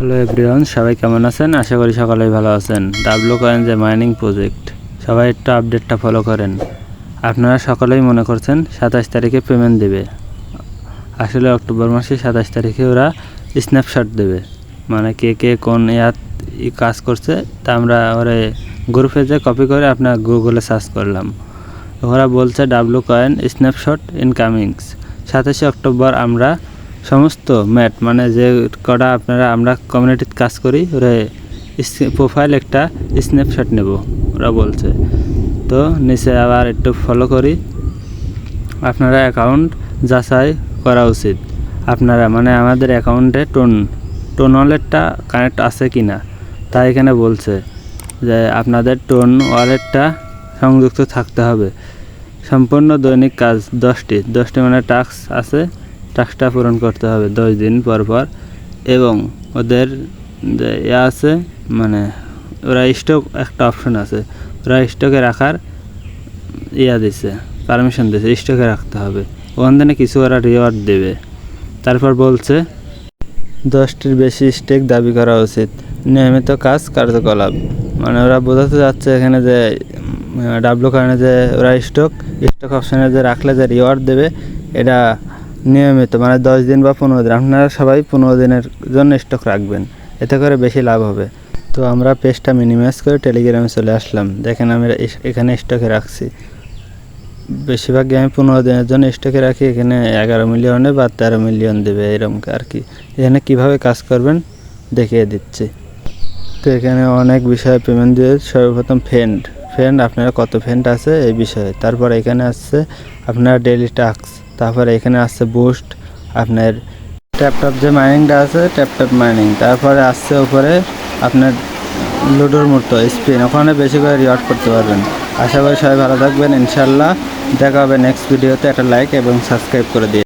Hello everyone, সবাই কেমন আছেন? আশা করি সকলেই ভালো আছেন। ডাব্লু কয়েন যে মাইনিং প্রজেক্ট, সবাই একটু আপডেটটা ফলো করেন। আপনারা সকলেই মনে করছেন 27 তারিখে পেমেন্ট দেবে। আসলে অক্টোবর মাসে 27 তারিখে ওরা স্ন্যাপশট দেবে, মানে কে কে কোন কাজ করছে তা আমরা ওরা গ্রুপে যে কপি করে আপনার গুগলে সার্চ করলাম। ওরা বলছে ডাব্লু কয়েন স্ন্যাপশট ইনকামিংস 27 অক্টোবর আমরা সমস্ত ম্যাট মানে যে কটা আমরা কমিউনিটিতে কাজ করি ওরা প্রোফাইল একটা স্ন্যাপশট নেব ওরা বলছে। তো নিচে আবার একটু ফলো করি, আপনারা অ্যাকাউন্ট যাচাই করা উচিত। আপনারা মানে আমাদের অ্যাকাউন্টে টোন ওয়ালেটটা কানেক্ট আছে কি না তা এখানে বলছে যে আপনাদের টোন ওয়ালেটটা সংযুক্ত থাকতে হবে। সম্পূর্ণ দৈনিক কাজ 10টি মানে টাস্ক আছে, টাস্কটা পূরণ করতে হবে 10 দিন পর পর। এবং ওদের যে আছে মানে ওরা স্টক একটা অপশন আছে, ওরা স্টকে রাখার দিছে, পারমিশন দিছে, স্টকে রাখতে হবে। ওখান থেকে কিছু ওরা রিওয়ার্ড দেবে। তারপর বলছে 10টির বেশি স্টেক দাবি করা উচিত, নিয়মিত কাজ কার্যকলাপ। মানে ওরা বোঝাতে যাচ্ছে এখানে যে ডাব্লু কারণে যে ওরা স্টক অপশানে যে রাখলে যে রিওয়ার্ড দেবে, এটা নিয়মিত মানে 10 দিন বা 15 দিন। আপনারা সবাই 15 দিনের জন্য স্টক রাখবেন, এতে করে বেশি লাভ হবে। তো আমরা পেজটা মিনিমাইজ করে টেলিগ্রামে চলে আসলাম। দেখেন আমি এখানে স্টকে রাখছি, বেশিরভাগই আমি 15 দিনের জন্য স্টকে রাখি। এখানে 11 মিলিয়নে বা 13 মিলিয়ন দেবে এরকম আর কি। এখানে কিভাবে কাজ করবেন দেখিয়ে দিচ্ছি। তো এখানে অনেক বিষয়ে পেমেন্ট দিয়ে, সর্বপ্রথম ফ্রেন্ড আপনারা কত ফ্রেন্ড আছে এই বিষয়ে। তারপর এখানে আসছে আপনার ডেইলি টাস্ক। তারপরে এখানে আসছে বুস্ট, আপনার ট্যাপটপ যে মাইনিংটা আছে ট্যাপটপ মাইনিং। তারপরে আসছে উপরে আপনার লুডোর মতো স্পিন, ওখানে বেশি করে রিওয়ার্ড করতে পারবেন। আশা করি সবাই ভালো থাকবেন, ইনশাল্লাহ দেখা হবে নেক্সট ভিডিওতে। একটা লাইক এবং সাবস্ক্রাইব করে দিয়ে